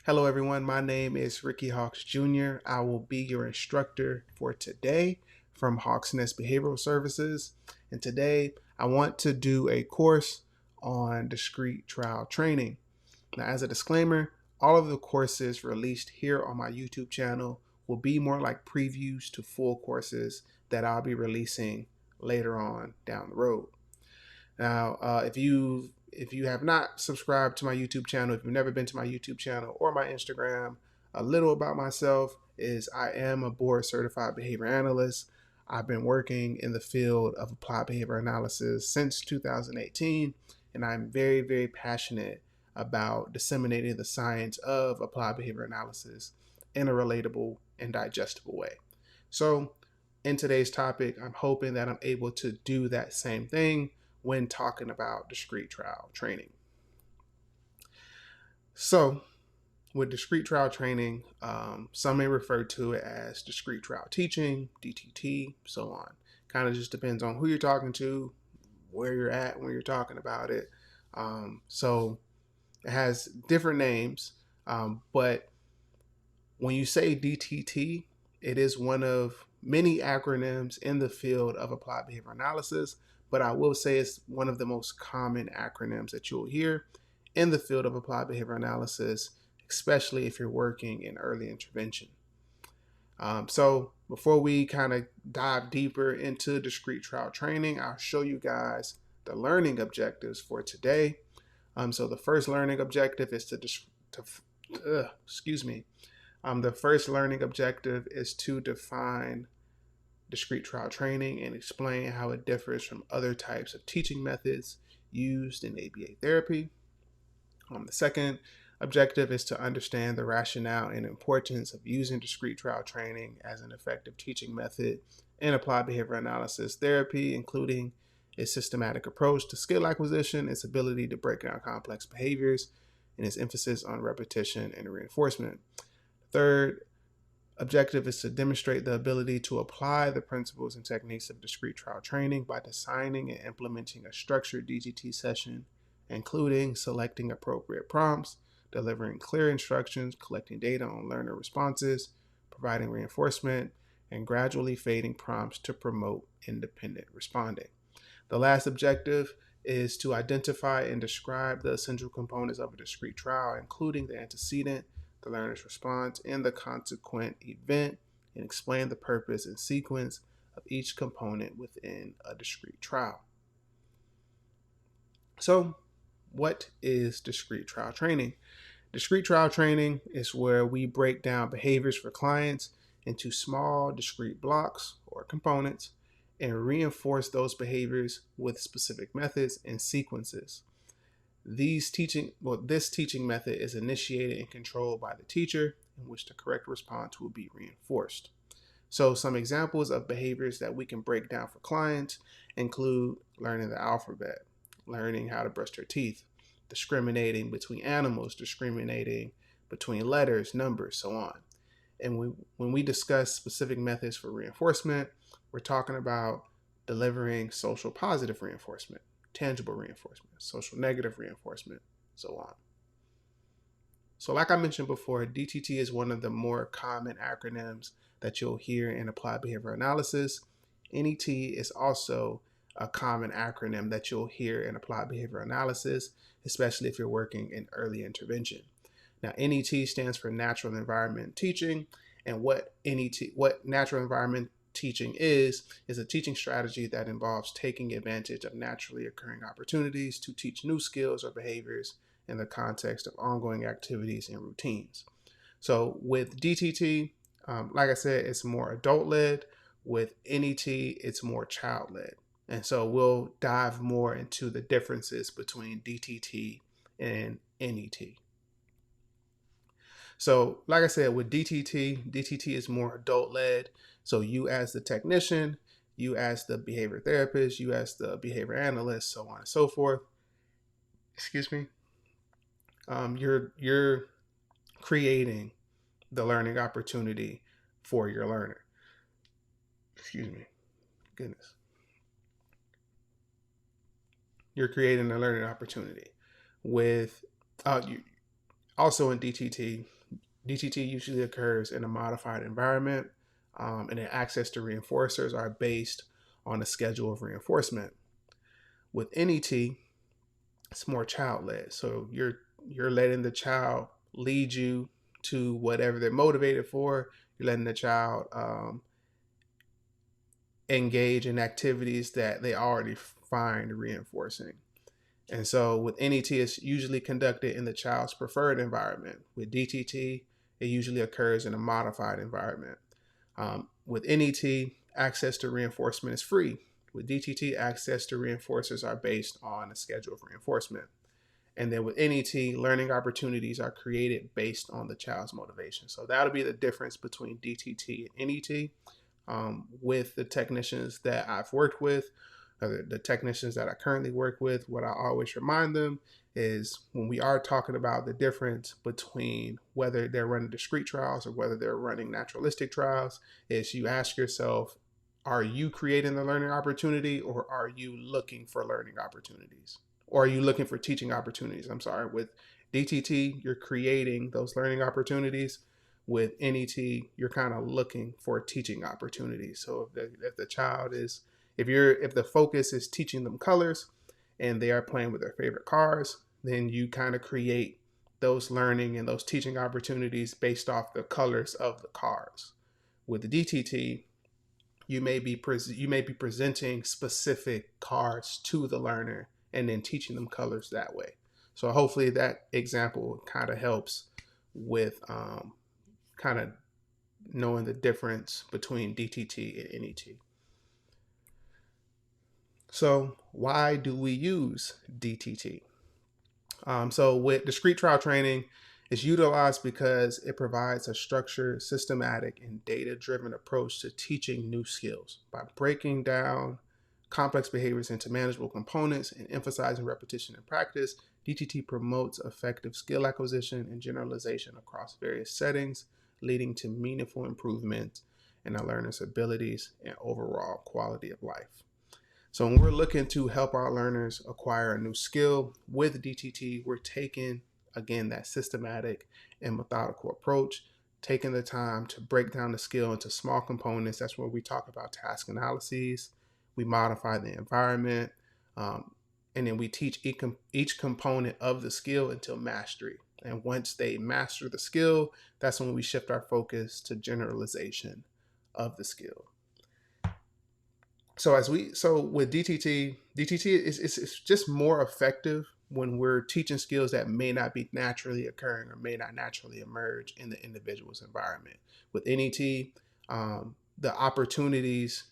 Hello everyone, my name is Ricky Hawks Jr. I will be your instructor for today from Hawks Nest Behavioral Services. And today I want to do a course on discrete trial training. Now, as a disclaimer, all of the courses released here on my YouTube channel will be more like previews to full courses that I'll be releasing later on down the road. Now, if you have not subscribed to my YouTube channel, if you've never been to my YouTube channel or my Instagram, a little about myself is I am a board certified behavior analyst. I've been working in the field of applied behavior analysis since 2018, and I'm very, very passionate about disseminating the science of applied behavior analysis in a relatable and digestible way. So, in today's topic, I'm hoping that I'm able to do that same thing when talking about discrete trial training. So, with discrete trial training, some may refer to it as discrete trial teaching, DTT, so on. Kind of just depends on who you're talking to, where you're at when you're talking about it. So it has different names, but when you say DTT, it is one of many acronyms in the field of applied behavior analysis, but I will say it's one of the most common acronyms that you'll hear in the field of applied behavior analysis, especially if you're working in early intervention. So before we kind of dive deeper into discrete trial training, I'll show you guys the learning objectives for today. So the first learning objective is the first learning objective is to define discrete trial training and explain how it differs from other types of teaching methods used in ABA therapy. The second objective is to understand the rationale and importance of using discrete trial training as an effective teaching method in applied behavior analysis therapy, including its systematic approach to skill acquisition, its ability to break down complex behaviors, and its emphasis on repetition and reinforcement. Third objective is to demonstrate the ability to apply the principles and techniques of discrete trial training by designing and implementing a structured DTT session, including selecting appropriate prompts, delivering clear instructions, collecting data on learner responses, providing reinforcement, and gradually fading prompts to promote independent responding. The last objective is to identify and describe the essential components of a discrete trial, including the antecedent, the learner's response, and the consequent event, and explain the purpose and sequence of each component within a discrete trial. So, what is discrete trial training? Discrete trial training is where we break down behaviors for clients into small, discrete blocks or components and reinforce those behaviors with specific methods and sequences. This teaching method is initiated and controlled by the teacher, in which the correct response will be reinforced. So some examples of behaviors that we can break down for clients include learning the alphabet, learning how to brush their teeth, discriminating between animals, discriminating between letters, numbers, so on. And when we discuss specific methods for reinforcement, we're talking about delivering social positive reinforcement, tangible reinforcement, social negative reinforcement, so on. So like I mentioned before, DTT is one of the more common acronyms that you'll hear in applied behavior analysis. NET is also a common acronym that you'll hear in applied behavior analysis, especially if you're working in early intervention. Now, NET stands for Natural Environment Teaching, and what Natural Environment Teaching is a teaching strategy that involves taking advantage of naturally occurring opportunities to teach new skills or behaviors in the context of ongoing activities and routines. So with DTT, like I said, it's more adult-led. With NET, it's more child-led. And so we'll dive more into the differences between DTT and NET. So like I said, with DTT is more adult-led. So you as the technician, you as the behavior therapist, you as the behavior analyst, so on and so forth. You're creating the learning opportunity for your learner. You're creating a learning opportunity with also in DTT. DTT usually occurs in a modified environment, and then access to reinforcers are based on a schedule of reinforcement. With NET, it's more child-led. So you're letting the child lead you to whatever they're motivated for. You're letting the child engage in activities that they already find reinforcing. And so with NET, it's usually conducted in the child's preferred environment. With DTT, it usually occurs in a modified environment. With NET, access to reinforcement is free. With DTT, access to reinforcers are based on a schedule of reinforcement. And then with NET, learning opportunities are created based on the child's motivation. So that'll be the difference between DTT and NET. With the technicians that I've worked with, the technicians that I currently work with, what I always remind them is when we are talking about the difference between whether they're running discrete trials or whether they're running naturalistic trials, is you ask yourself, are you creating the learning opportunity, or are you looking for learning opportunities? Or are you looking for teaching opportunities? I'm sorry. With DTT, you're creating those learning opportunities. With NET, you're kind of looking for teaching opportunities. So if the child is, if the focus is teaching them colors and they are playing with their favorite cars, then you kind of create those learning and those teaching opportunities based off the colors of the cars. With the DTT, you may be presenting specific cars to the learner and then teaching them colors that way. So hopefully that example kind of helps with kind of knowing the difference between DTT and NET. So why do we use DTT? So with discrete trial training, it's utilized because it provides a structured, systematic, and data-driven approach to teaching new skills. By breaking down complex behaviors into manageable components and emphasizing repetition and practice, DTT promotes effective skill acquisition and generalization across various settings, leading to meaningful improvement in a learner's abilities and overall quality of life. So when we're looking to help our learners acquire a new skill with DTT, we're taking, again, that systematic and methodical approach, taking the time to break down the skill into small components. That's where we talk about task analyses. We modify the environment, and then we teach each component of the skill until mastery. And once they master the skill, that's when we shift our focus to generalization of the skill. So with DTT is just more effective when we're teaching skills that may not be naturally occurring or may not naturally emerge in the individual's environment. With NET, the opportunities,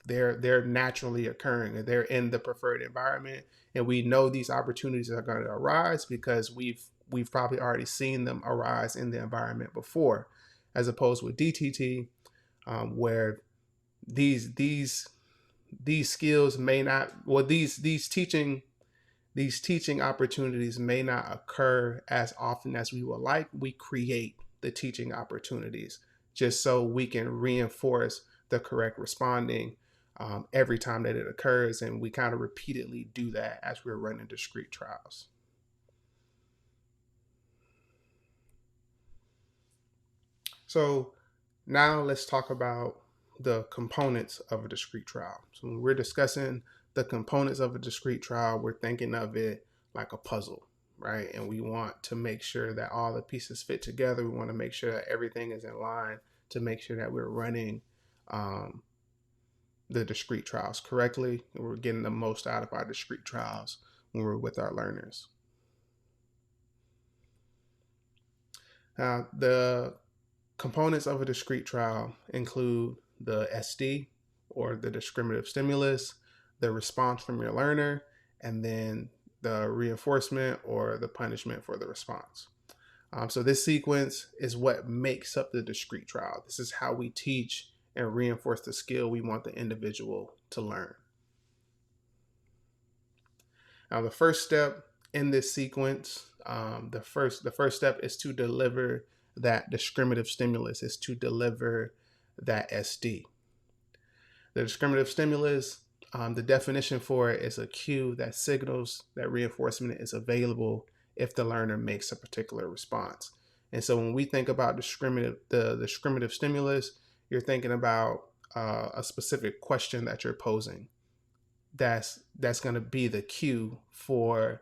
they're naturally occurring and they're in the preferred environment, and we know these opportunities are going to arise because we've probably already seen them arise in the environment before, as opposed with DTT, where these skills may not, well, these teaching opportunities may not occur as often as we would like. We create the teaching opportunities just so we can reinforce the correct responding every time that it occurs, and we kind of repeatedly do that as we're running discrete trials. So now let's talk about the components of a discrete trial. So when we're discussing the components of a discrete trial, we're thinking of it like a puzzle, right? And we want to make sure that all the pieces fit together. We want to make sure that everything is in line to make sure that we're running the discrete trials correctly, and we're getting the most out of our discrete trials when we're with our learners. Now, the components of a discrete trial include the SD, or the discriminative stimulus, the response from your learner, and then the reinforcement or the punishment for the response. So this sequence is what makes up the discrete trial. This is how we teach and reinforce the skill we want the individual to learn. Now, the first step in this sequence, the first step is to deliver that discriminative stimulus, is to deliver that SD. The discriminative stimulus, the definition for it is a cue that signals that reinforcement is available if the learner makes a particular response. And so when we think about the discriminative stimulus, you're thinking about a specific question that you're posing. That's going to be the cue for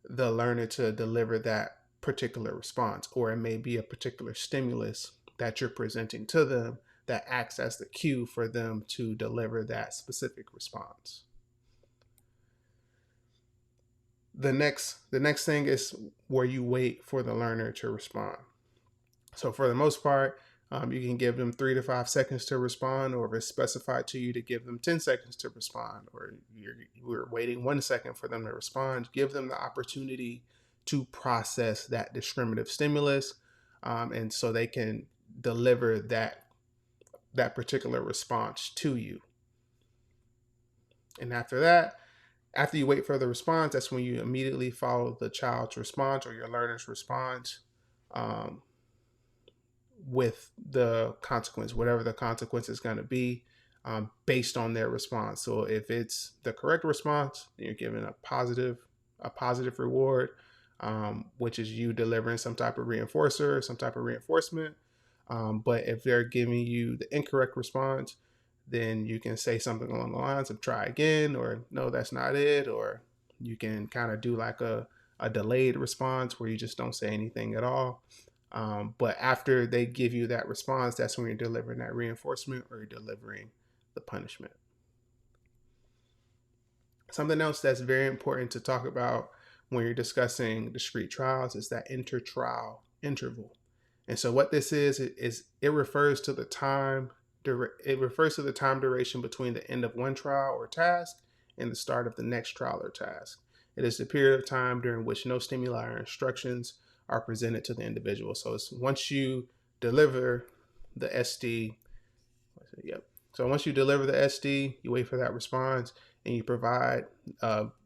the learner to deliver that particular response, or it may be a particular stimulus that you're presenting to them that acts as the cue for them to deliver that specific response. The next thing is where you wait for the learner to respond. So for the most part, you can give them 3 to 5 seconds to respond, or if it's specified to you to give them 10 seconds to respond, or you're waiting 1 second for them to respond, give them the opportunity to process that discriminative stimulus, and so they can deliver that particular response to you. And after you wait for the response, that's when you immediately follow the child's response or your learner's response, um, with the consequence, whatever the consequence is going to be, based on their response. So if it's the correct response, you're given a positive reward, which is you delivering some type of reinforcer, some type of reinforcement. But if they're giving you the incorrect response, then you can say something along the lines of try again, or no, that's not it, or you can kind of do like a delayed response where you just don't say anything at all. But after they give you that response, that's when you're delivering that reinforcement or you're delivering the punishment. Something else that's very important to talk about when you're discussing discrete trials is that inter-trial interval. And so what this is it refers to the time duration between the end of one trial or task and the start of the next trial or task. It is the period of time during which no stimuli or instructions are presented to the individual. So it's once you deliver the SD, yep. So once you deliver the SD, you wait for that response and you provide,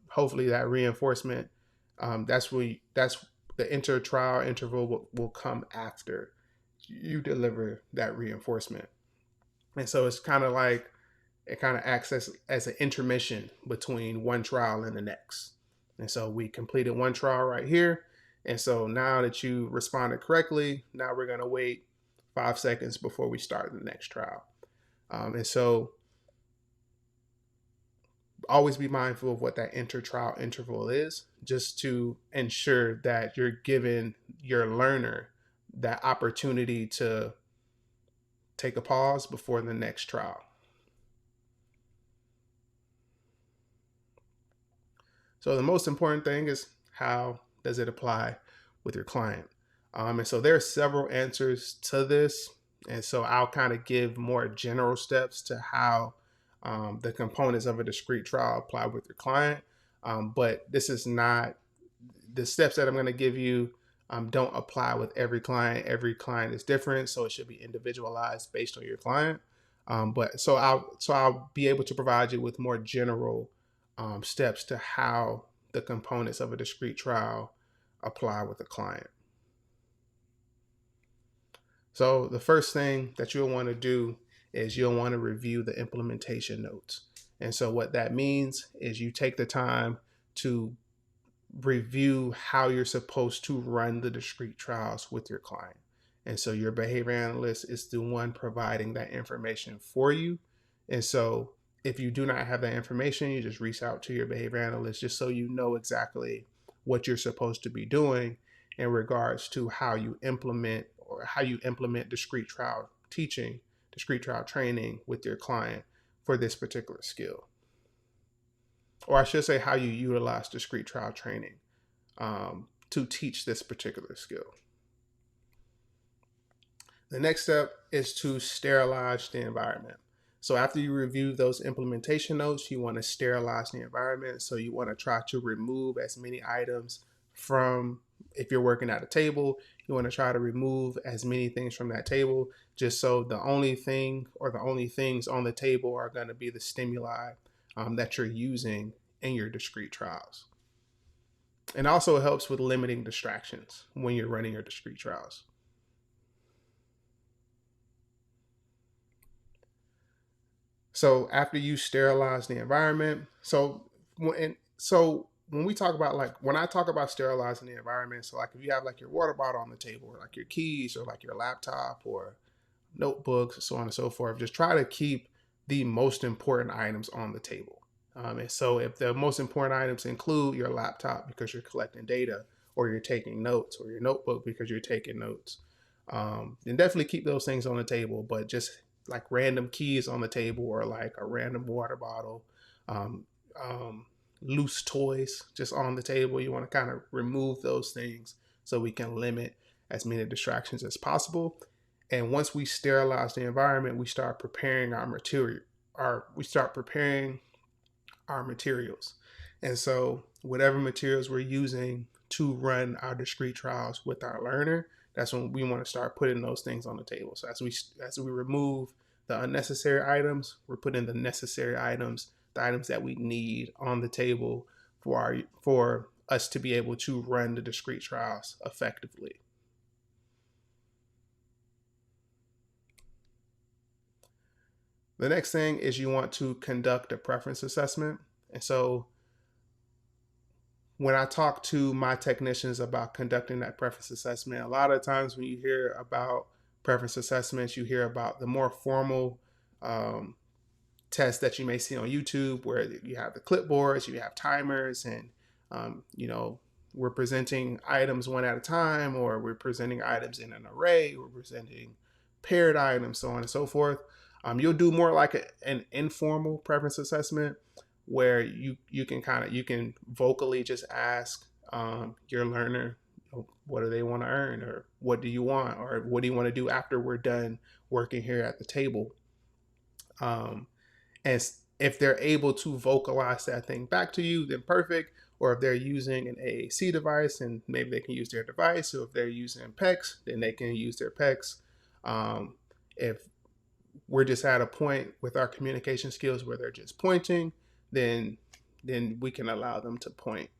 hopefully, that reinforcement. That's the inter-trial interval will come after you deliver that reinforcement. And so it's kind of like it kind of acts as an intermission between one trial and the next. And so we completed one trial right here. And so now that you responded correctly, now we're going to wait 5 seconds before we start the next trial. And so always be mindful of what that inter-trial interval is, just to ensure that you're giving your learner that opportunity to take a pause before the next trial. So the most important thing is, how does it apply with your client? And so there are several answers to this. And so I'll kind of give more general steps to how the components of a discrete trial apply with your client. But this is not, the steps that I'm going to give you don't apply with every client. Every client is different, so it should be individualized based on your client. But so I'll be able to provide you with more general steps to how the components of a discrete trial apply with a client. So the first thing that you'll want to do is you'll want to review the implementation notes. And so what that means is you take the time to review how you're supposed to run the discrete trials with your client. And so your behavior analyst is the one providing that information for you. And so if you do not have that information, you just reach out to your behavior analyst just so you know exactly what you're supposed to be doing in regards to how you implement discrete trial teaching, discrete trial training with your client for this particular skill. Or I should say, how you utilize discrete trial training to teach this particular skill. The next step is to sterilize the environment. So after you review those implementation notes, you want to sterilize the environment. So you want to try to remove as many items from, if you're working at a table, you want to try to remove as many things from that table, just so the only thing or the only things on the table are going to be the stimuli that you're using in your discrete trials. And also helps with limiting distractions when you're running your discrete trials. So after you sterilize the environment, so when we talk about like when I talk about sterilizing the environment, so like if you have like your water bottle on the table, or like your keys, or like your laptop, or notebooks, so on and so forth, just try to keep the most important items on the table. And so if the most important items include your laptop because you're collecting data, or you're taking notes, or your notebook because you're taking notes, then definitely keep those things on the table. But just like random keys on the table, or like a random water bottle, um, um, loose toys just on the table, you want to kind of remove those things so we can limit as many distractions as possible. And once we sterilize the environment, we start preparing our material. We start preparing our materials. And so whatever materials we're using to run our discrete trials with our learner, that's when we want to start putting those things on the table. So as we remove the unnecessary items, we're putting the necessary items, the items that we need on the table for us to be able to run the discrete trials effectively. The next thing is you want to conduct a preference assessment. And so when I talk to my technicians about conducting that preference assessment, a lot of times when you hear about preference assessments, you hear about the more formal um, tests that you may see on YouTube, where you have the clipboards, you have timers, and we're presenting items one at a time, or we're presenting items in an array, we're presenting paired items, so on and so forth. You'll do more like an informal preference assessment, where you can vocally just ask your learner, what do they want to earn, or what do you want, or what do you want to do after we're done working here at the table. And if they're able to vocalize that thing back to you, then perfect. Or if they're using an AAC device, and maybe they can use their device. So if they're using PECs, then they can use their PECs. If we're just at a point with our communication skills where they're just pointing, then we can allow them to point.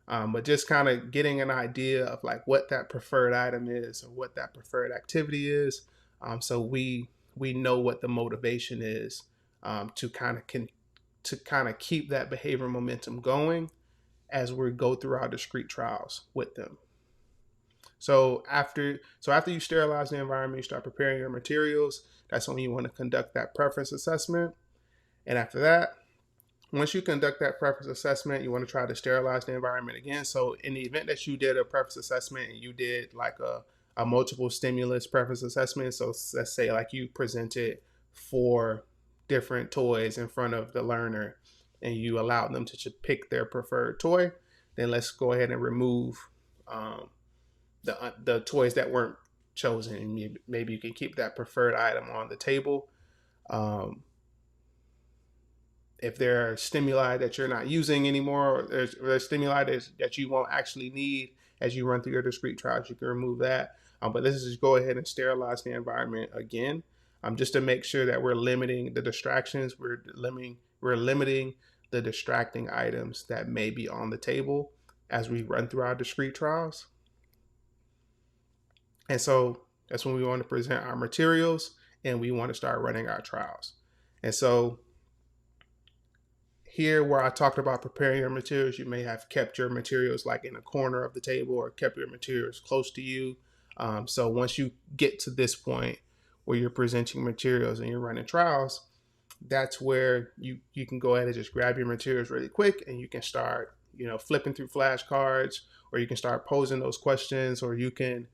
But just kind of getting an idea of like what that preferred item is, or what that preferred activity is, so we know what the motivation is, to kind of keep that behavior momentum going as we go through our discrete trials with them. So after you sterilize the environment, you start preparing your materials. That's when you want to conduct that preference assessment. And after that, once you conduct that preference assessment, you want to try to sterilize the environment again. So in the event that you did a preference assessment and you did like a multiple stimulus preference assessment, so let's say like you presented 4 different toys in front of the learner and you allowed them to pick their preferred toy, then let's go ahead and remove the toys that weren't chosen. Maybe you can keep that preferred item on the table. Um, if there are stimuli that you're not using anymore, or there's stimuli that you won't actually need as you run through your discrete trials, you can remove that. But let's just go ahead and sterilize the environment again, just to make sure that we're limiting the distractions. We're limiting the distracting items that may be on the table as we run through our discrete trials. And so that's when we want to present our materials and we want to start running our trials. And so here, where I talked about preparing your materials, you may have kept your materials like in a corner of the table, or kept your materials close to you. So once you get to this point where you're presenting materials and you're running trials, that's where you can go ahead and just grab your materials really quick, and you can start flipping through flashcards, or you can start posing those questions, or you can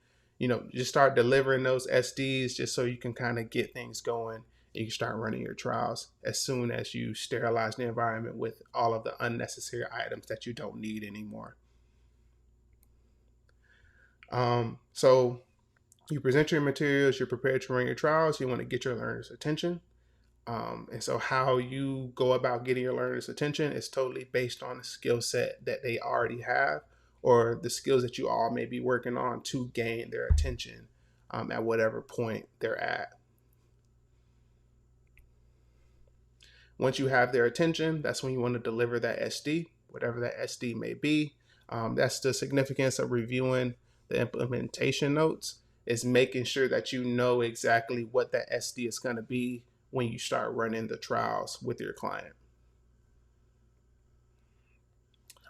just start delivering those SDs, just so you can kind of get things going. You can start running your trials as soon as you sterilize the environment with all of the unnecessary items that you don't need anymore. So you present your materials, you're prepared to run your trials, you want to get your learners' attention. And so how you go about getting your learners' attention is totally based on the skill set that they already have, or the skills that you all may be working on to gain their attention at whatever point they're at. Once you have their attention, that's when you want to deliver that SD, whatever that SD may be. That's the significance of reviewing the implementation notes, is making sure that you know exactly what that SD is going to be when you start running the trials with your client.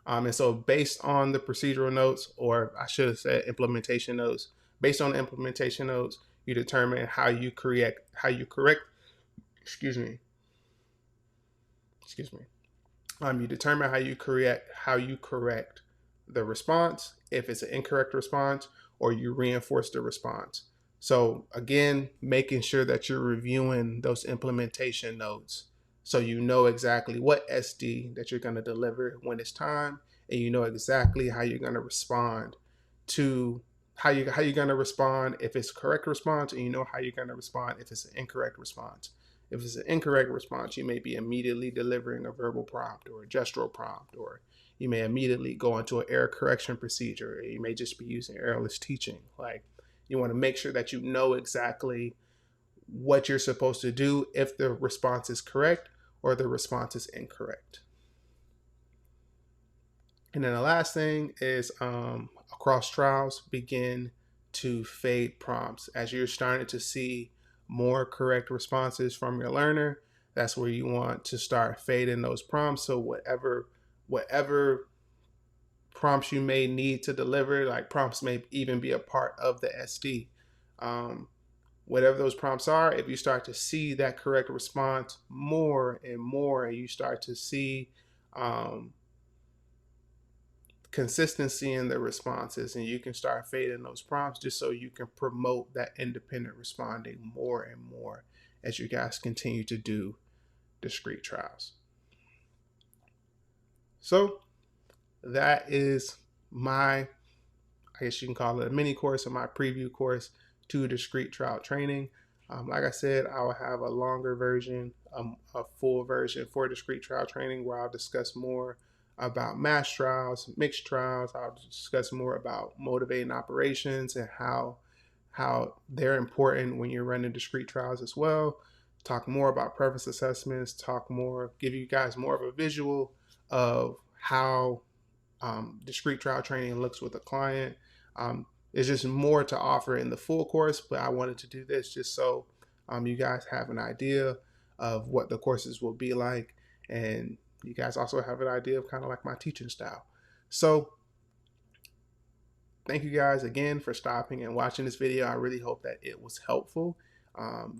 And so based on the procedural notes, or I should have said implementation notes, based on the implementation notes, you determine excuse me, excuse me. You determine how you correct the response, if it's an incorrect response, or you reinforce the response. So again, making sure that you're reviewing those implementation notes so you know exactly what SD that you're going to deliver when it's time, and you know exactly how you're going to respond to how you're going to respond if it's a correct response, and you know how you're going to respond if it's an incorrect response. If it's an incorrect response, you may be immediately delivering a verbal prompt or a gestural prompt, or you may immediately go into an error correction procedure, or you may just be using errorless teaching. Like, you want to make sure that you know exactly what you're supposed to do if the response is correct or the response is incorrect. And then the last thing is across trials, begin to fade prompts. As you're starting to see more correct responses from your learner, that's where you want to start fading those prompts. So whatever prompts you may need to deliver, like prompts may even be a part of the SD. Whatever those prompts are, if you start to see that correct response more and more, and you start to see consistency in the responses, and you can start fading those prompts just so you can promote that independent responding more and more as you guys continue to do discrete trials. So that is my, I guess you can call it a mini course, or my preview course to discrete trial training. Like I said, I will have a longer version, a full version for discrete trial training, where I'll discuss more about mass trials, mixed trials. I'll discuss more about motivating operations and how they're important when you're running discrete trials as well. Talk more about preference assessments. Give you guys more of a visual of how discrete trial training looks with a client. There's just more to offer in the full course, but I wanted to do this just so you guys have an idea of what the courses will be like, and you guys also have an idea of kind of like my teaching style. So thank you guys again for stopping and watching this video. I really hope that it was helpful.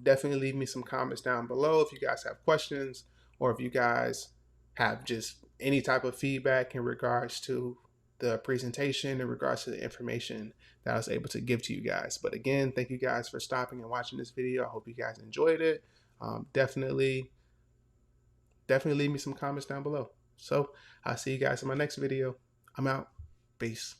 Definitely leave me some comments down below if you guys have questions, or if you guys have just any type of feedback in regards to the presentation, in regards to the information that I was able to give to you guys. But again, thank you guys for stopping and watching this video. I hope you guys enjoyed it. Definitely leave me some comments down below. So I'll see you guys in my next video. I'm out. Peace.